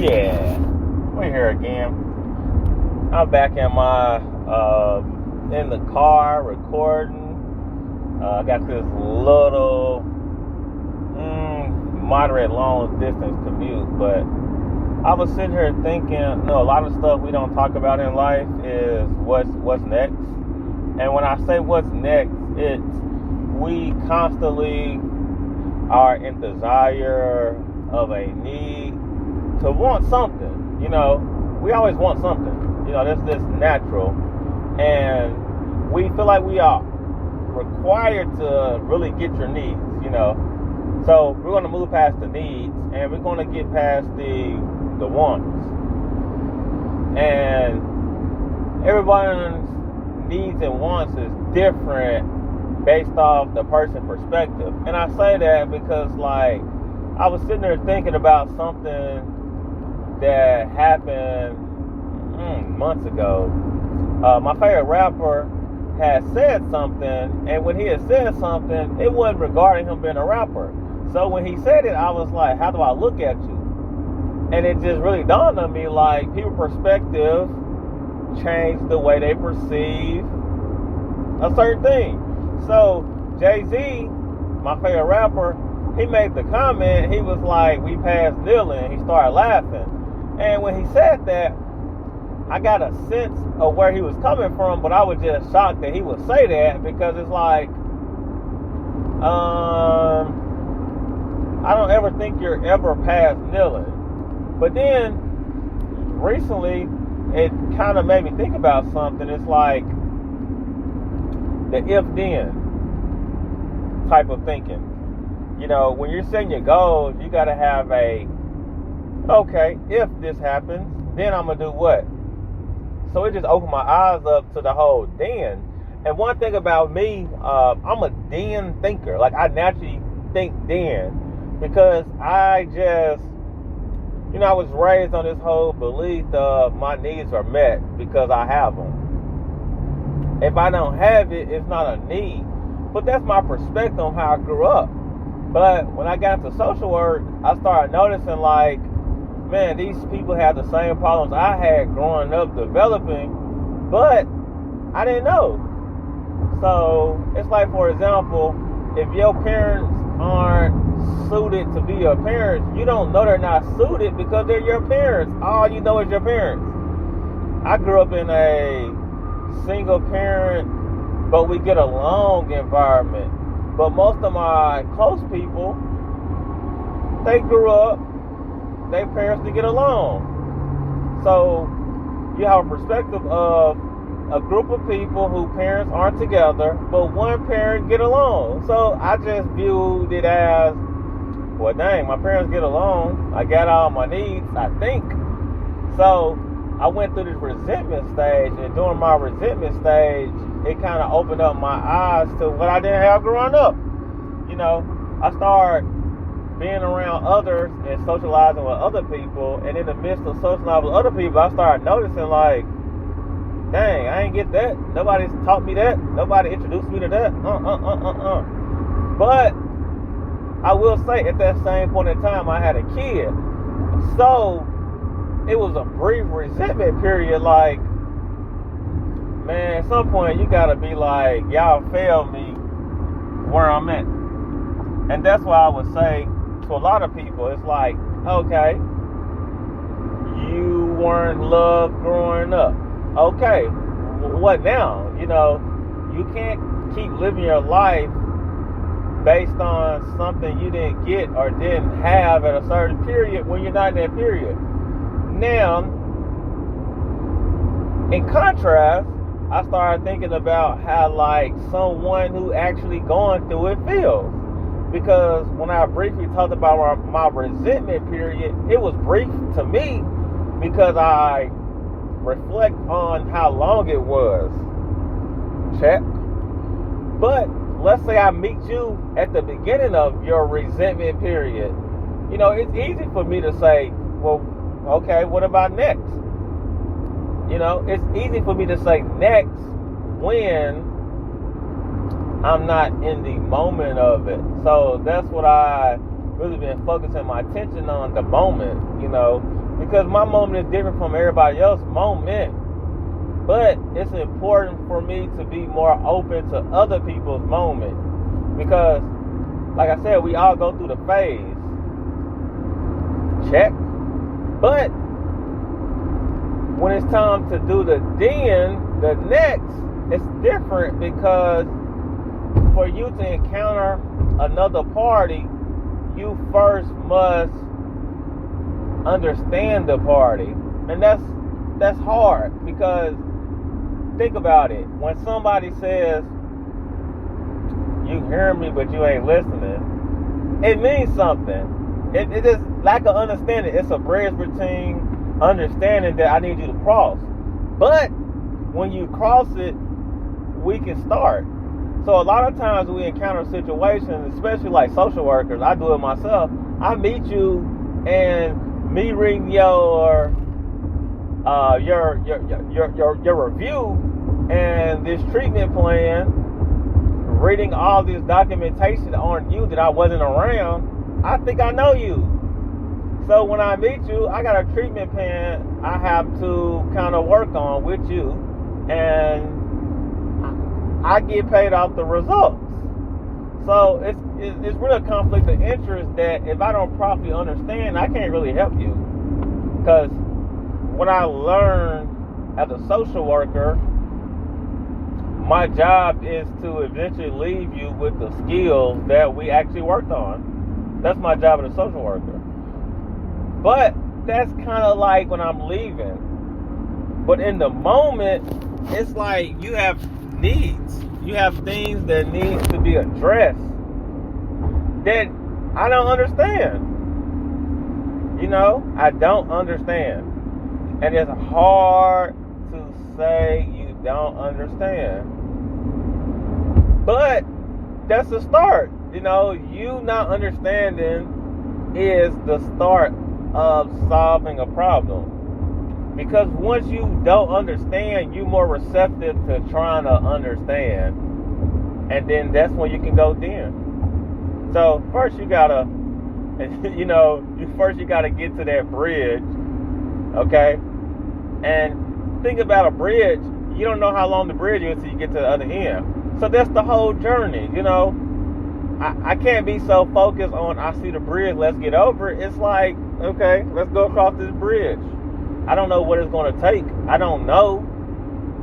Yeah, we're here again. I'm back in the car recording. I got this little moderate long distance commute, but I was sitting here thinking, a lot of stuff we don't talk about in life is what's next. And when I say what's next, it's we constantly are in desire of a need to want something. We always want something. That's natural. And we feel like we are required to really get your needs, So we're going to move past the needs and we're going to get past the wants. And everyone's needs and wants is different based off the person's perspective. And I say that because, I was sitting there thinking about something that happened months ago. My favorite rapper had said something, and when he had said something, it wasn't regarding him being a rapper. So when he said it, I was like, how do I look at you? And it just really dawned on me, people's perspective changed the way they perceive a certain thing. So Jay-Z, my favorite rapper, he made the comment, he was like, we passed kneeling, he started laughing. And when he said that, I got a sense of where he was coming from, but I was just shocked that he would say that, because it's like, I don't ever think you're ever past kneeling. But then, recently, it kind of made me think about something. It's like the if-then type of thinking. When you're setting your goals, you got to have okay, if this happens, then I'm going to do what? So it just opened my eyes up to the whole then. And one thing about me, I'm a then thinker. I naturally think then, because I just, I was raised on this whole belief of my needs are met because I have them. If I don't have it, it's not a need. But that's my perspective on how I grew up. But when I got into social work, I started noticing, man, these people have the same problems I had growing up developing, but I didn't know. So it's like, for example, if your parents aren't suited to be your parents, you don't know they're not suited because they're your parents. All you know is your parents. I grew up in a single parent, but we get along environment. But most of my close people, they grew up, their parents didn't get along. So you have a perspective of a group of people whose parents aren't together, but one parent get along. So I just viewed it as, well, dang, my parents get along. I got all my needs, I think. So I went through this resentment stage, and during my resentment stage, it kind of opened up my eyes to what I didn't have growing up. I started being around others and socializing with other people, and in the midst of socializing with other people, I started noticing, dang, I ain't get that. Nobody's taught me that. Nobody introduced me to that. But I will say, at that same point in time, I had a kid. So it was a brief resentment period. Man, at some point you gotta be like, y'all failed me where I'm at. And that's why I would say to a lot of people, it's like, okay, you weren't loved growing up. Okay, what now? You can't keep living your life based on something you didn't get or didn't have at a certain period when you're not in that period. Now, in contrast, I started thinking about how someone who actually going through it feels. Because when I briefly talked about my resentment period, it was brief to me because I reflect on how long it was. Check. But let's say I meet you at the beginning of your resentment period. It's easy for me to say, well, okay, what about next? It's easy for me to say next when I'm not in the moment of it. So that's what I really been focusing my attention on, the moment, because my moment is different from everybody else's moment. But it's important for me to be more open to other people's moment, because, like I said, we all go through the phase. Check. But when it's time to do the next, it's different, because for you to encounter another party, you first must understand the party. And that's hard, because think about it. When somebody says, you hear me but you ain't listening, it means something. It is lack of understanding. It's a bridge between understanding that I need you to cross. But when you cross it, we can start. So a lot of times we encounter situations, especially like social workers, I do it myself. I meet you, and me reading your review and this treatment plan, reading all this documentation on you that I wasn't around, I think I know you. So when I meet you, I got a treatment plan I have to kind of work on with you, and I get paid off the results. So it's really a conflict of interest that if I don't properly understand, I can't really help you. Because what I learned as a social worker, my job is to eventually leave you with the skills that we actually worked on. That's my job as a social worker. But that's kind of like when I'm leaving. But in the moment, it's like you have needs. You have things that need to be addressed that I don't understand. I don't understand. And it's hard to say you don't understand. But that's the start. You not understanding is the start of solving a problem. Because once you don't understand, you're more receptive to trying to understand. And then that's when you can go then. So first you gotta, you gotta get to that bridge, okay? And think about a bridge. You don't know how long the bridge is until you get to the other end. So that's the whole journey, I can't be so focused on, I see the bridge, let's get over it. It's like, okay, let's go across this bridge. I don't know what it's going to take. I don't know.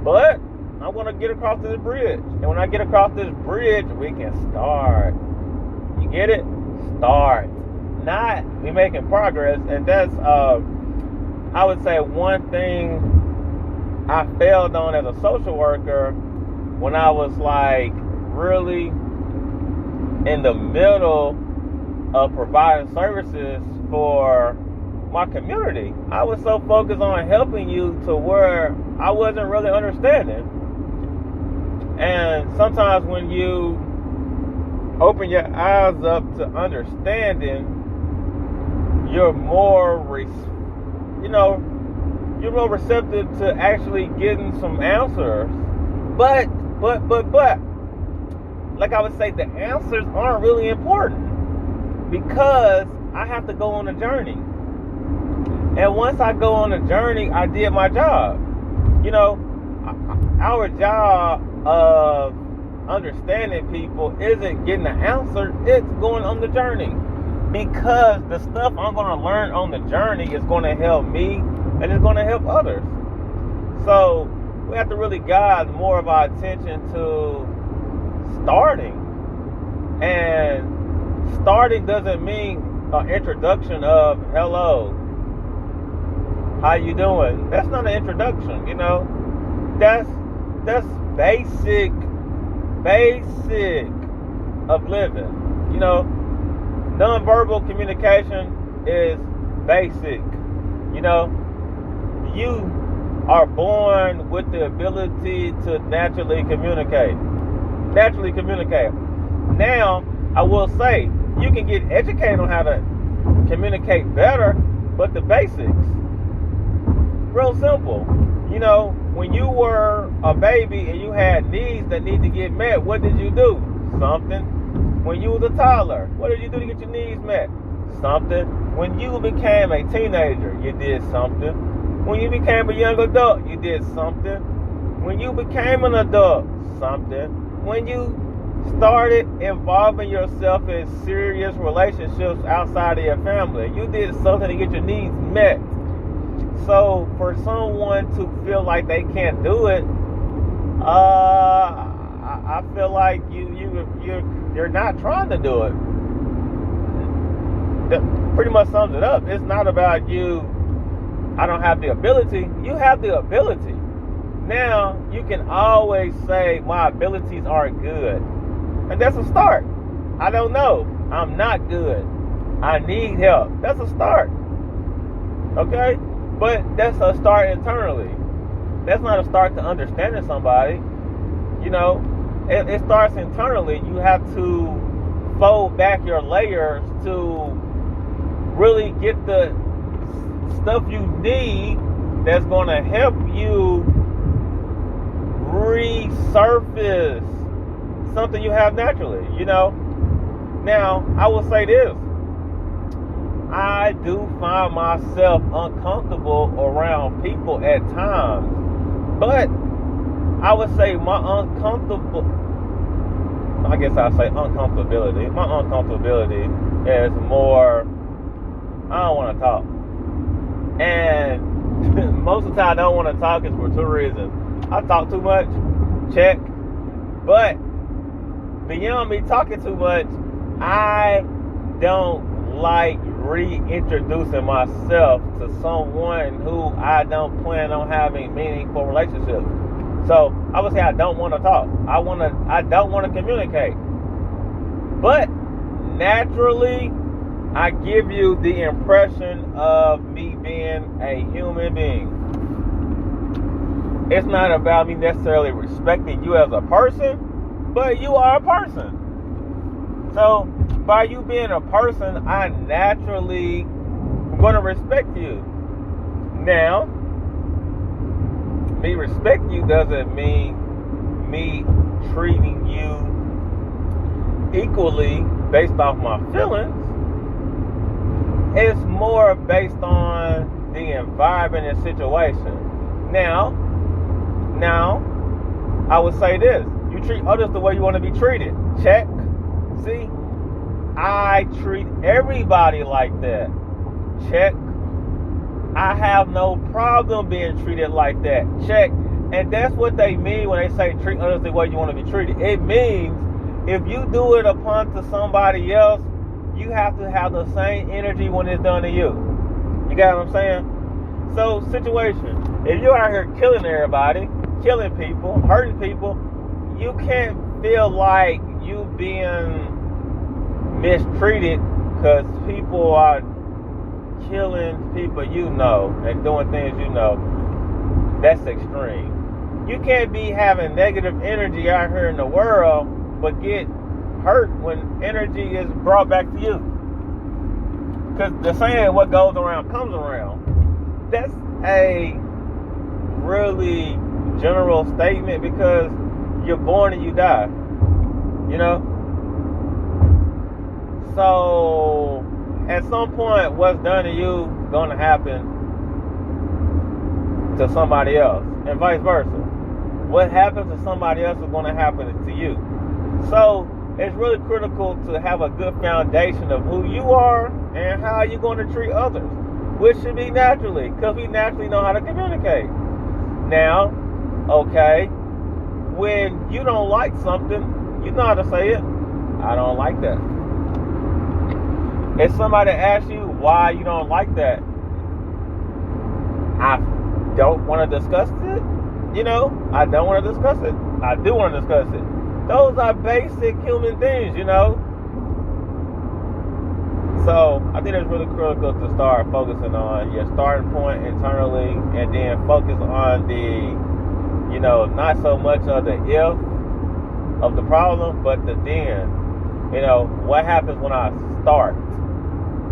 But I'm going to get across this bridge. And when I get across this bridge, we can start. You get it? Start. Not we making progress. And that's, I would say, one thing I failed on as a social worker when I was like really in the middle of providing services for my community. I was so focused on helping you to where I wasn't really understanding. And sometimes when you open your eyes up to understanding, you're more receptive to actually getting some answers. But like I would say, the answers aren't really important, because I have to go on a journey. And once I go on a journey, I did my job. Our job of understanding people isn't getting the answer, it's going on the journey. Because the stuff I'm going to learn on the journey is going to help me, and it's going to help others. So we have to really guide more of our attention to starting. And starting doesn't mean an introduction of hello, how you doing? That's not an introduction, That's basic of living. Nonverbal communication is basic. You are born with the ability to naturally communicate. Now, I will say, you can get educated on how to communicate better, but the basics, real simple. When you were a baby and you had needs that need to get met, what did you do? Something. When you was a toddler, what did you do to get your needs met? something. When you became a teenager, you did something. When you became a young adult, you did something. When you became an adult, something. When you started involving yourself in serious relationships outside of your family, you did something to get your needs met. So for someone to feel like they can't do it, I feel like you're not trying to do it. That pretty much sums it up. It's not about you. I don't have the ability. You have the ability. Now you can always say my abilities aren't good, and that's a start. I don't know. I'm not good. I need help. That's a start. Okay? But that's a start internally. That's not a start to understanding somebody. You know, it starts internally. You have to fold back your layers to really get the stuff you need that's going to help you resurface something you have naturally, you know. Now, I will say this. I do find myself uncomfortable around people at times. But I would say my uncomfortability, my uncomfortability is more, I don't want to talk. And most of the time I don't want to talk is for two reasons. I talk too much, check. But beyond me talking too much, I don't like reintroducing myself to someone who I don't plan on having meaningful relationships. So I would say I don't want to talk. I don't want to communicate. But naturally, I give you the impression of me being a human being. It's not about me necessarily respecting you as a person, but you are a person. So by you being a person, I naturally am going to respect you. Now, me respecting you doesn't mean me treating you equally based off my feelings. It's more based on the environment and situation. Now, I would say this. You treat others the way you want to be treated. Check. See? I treat everybody like that. Check. I have no problem being treated like that. Check. And that's what they mean when they say treat others the way you want to be treated. It means if you do it upon to somebody else, you have to have the same energy when it's done to you. You got what I'm saying? So, situation. If you're out here killing everybody, killing people, hurting people, you can't feel like you being mistreated because people are killing people you know and doing things you know. That's extreme. You can't be having negative energy out here in the world but get hurt when energy is brought back to you. Because the saying, what goes around comes around. That's a really general statement because you're born and you die. You know? So, at some point, what's done to you going to happen to somebody else, and vice versa. What happens to somebody else is going to happen to you. So, it's really critical to have a good foundation of who you are and how you're going to treat others, which should be naturally, because we naturally know how to communicate. Now, okay, when you don't like something, you know how to say it. I don't like that. If somebody asks you why you don't like that, I don't want to discuss it. You know, I don't want to discuss it. I do want to discuss it. Those are basic human things, you know. So I think it's really critical to start focusing on your starting point internally, and then focus on the, you know, not so much of the if of the problem, but the then. You know, what happens when I start?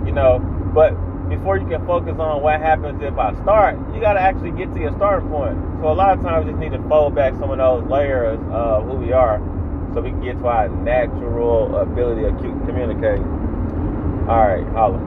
You know, but before you can focus on what happens if I start, you got to actually get to your starting point. So a lot of times we just need to fold back some of those layers of who we are so we can get to our natural ability to communicate. All right, holla.